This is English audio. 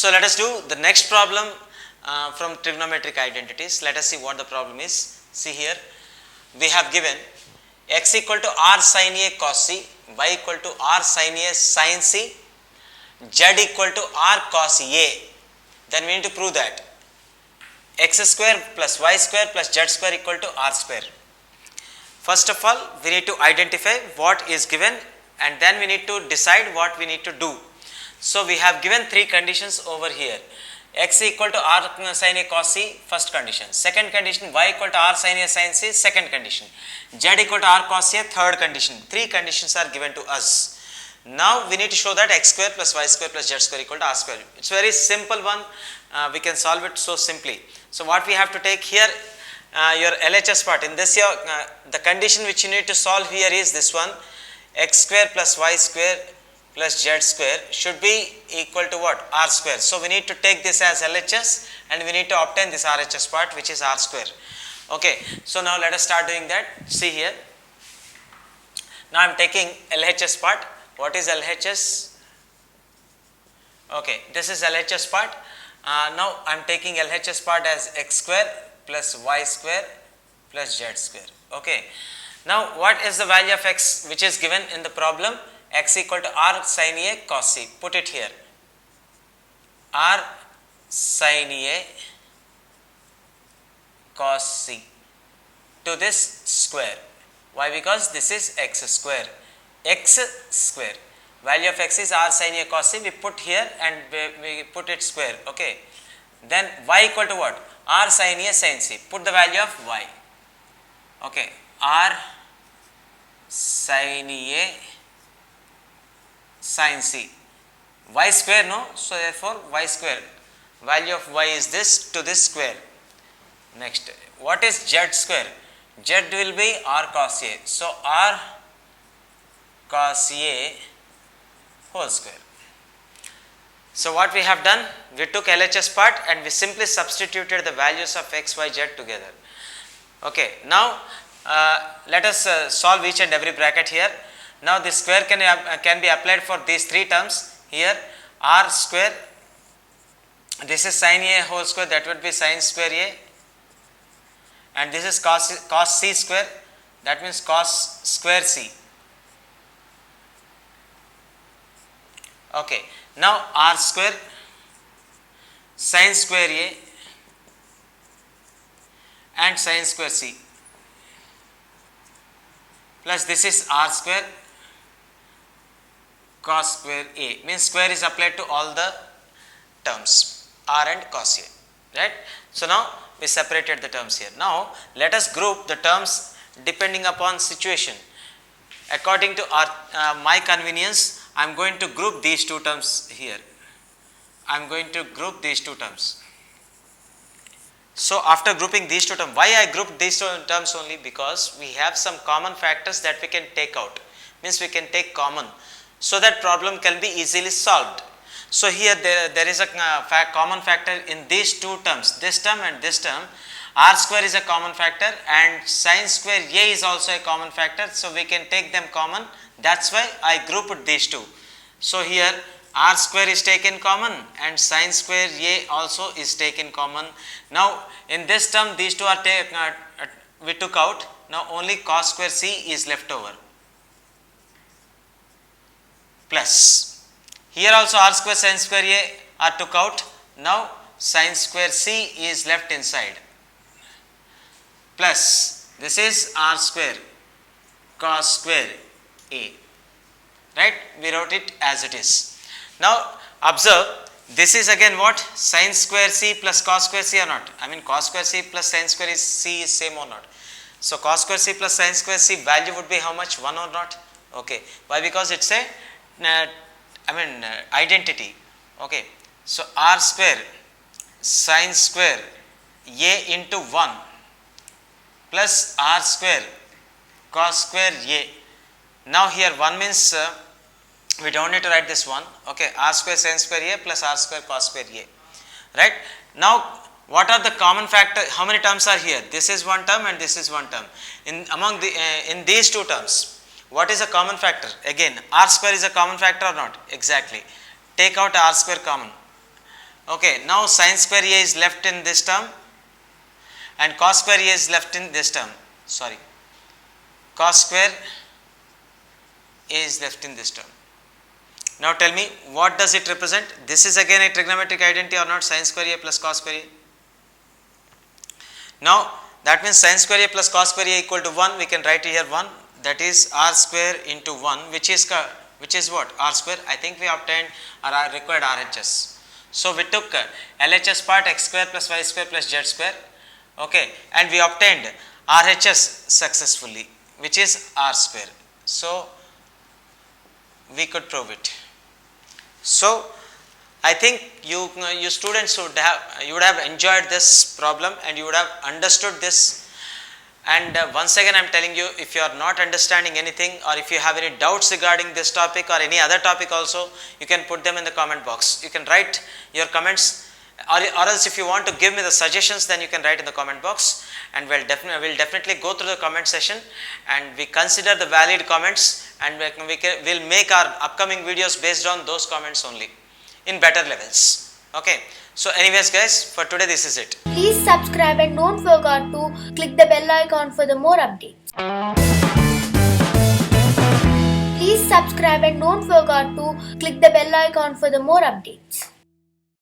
So let us do the next problem from trigonometric identities. Let us see what the problem is. See here, we have given x equal to r sin a cos c, y equal to r sin a sin c, z equal to r cos a. Then we need to prove that x square plus y square plus z square equal to r square. First of all, we need to identify what is given and then we need to decide what we need to do. So we have given three conditions over here. X equal to r sin a cos c, first condition. Second condition, y equal to r sin a sin c, second condition. Z equal to r cos a, third condition. Three conditions are given to us. Now we need to show that x square plus y square plus z square equal to r square. It's very simple one. We can solve it so simply. So what we have to take here, your LHS part. In this year, the condition which you need to solve here is this one. X square plus y square plus z square should be equal to what? R square. So we need to take this as LHS and we need to obtain this RHS part, which is R square. Okay. So now let us start doing that. See here. Now I am taking LHS part. What is LHS? Okay. This is LHS part. Now I am taking LHS part as x square plus y square plus z square. Okay. Now what is the value of x which is given in the problem? X equal to r sin a cos c. Put it here. R sin a cos c to this square. Why? Because this is x square. X square. Value of x is r sin a cos c. We put here and we put it square. Okay. Then y equal to what? R sin a sin c. Put the value of y. Okay. R sin a sin c. Y square, no? So therefore y square. Value of y is this to this square. Next, what is z square? Z will be r cos a. So r cos a whole square. So what we have done? We took LHS part and we simply substituted the values of x, y, z together. Okay. Now let us solve each and every bracket here. Now this square can be applied for these three terms here. R square, this is sin a whole square, that would be sin square a, and this is cos c square, that means cos square c. Okay. Now r square sin square a and sin square c plus this is r square cos square a, means square is applied to all the terms r and cos a, right. So now we separated the terms here. Now let us group the terms depending upon situation. According to my convenience, I am going to group these two terms here. I am going to group these two terms. So after grouping these two terms, why I grouped these two terms only? Because we have some common factors that we can take out, means we can take common, so that problem can be easily solved. So here there is a common factor in these two terms, this term and this term. R square is a common factor and sin square a is also a common factor, so we can take them common. That's why I grouped these two. So here r square is taken common and sin square a also is taken common. Now in this term these two are we took out. Now only cos square c is left over, plus here also r square sin square a are took out. Now sin square c is left inside, plus this is r square cos square a, right. We wrote it as it is. Now observe, this is again what? Sin square c plus cos square c or not? I mean cos square c plus sin square c is same or not? So cos square c plus sin square c value would be how much? 1 or not? Okay. Why? Because it's a identity. Okay. So r square sin square a into 1 plus r square cos square a. Now here 1 means we don't need to write this one. Okay. R square sin square a plus r square cos square a, right. Now what are the common factors? How many terms are here? This is one term and this is one term. In these two terms, what is a common factor? Again, r square is a common factor or not? Exactly. Take out r square common. Okay, now sin square A is left in this term and cos square A is left in this term. Sorry, cos square A is left in this term. Now tell me, what does it represent? This is again a trigonometric identity or not? Sin square A plus cos square A. Now that means sin square A plus cos square A equal to 1. We can write here 1, that is r square into 1, which is what? R square. I think we obtained our required RHS. So we took LHS part x square plus y square plus z square, okay, and we obtained RHS successfully, which is r square. So we could prove it. So I think you students would have enjoyed this problem and you would have understood this. And once again I am telling you, if you are not understanding anything or if you have any doubts regarding this topic or any other topic also, you can put them in the comment box. You can write your comments, or else if you want to give me the suggestions, then you can write in the comment box, and we'll definitely go through the comment session and we consider the valid comments, and we'll make our upcoming videos based on those comments only in better levels. Okay. So anyways guys, for today this is it. Please subscribe and don't forget to click the bell icon for the more updates. Please subscribe and don't forget to click the bell icon for the more updates.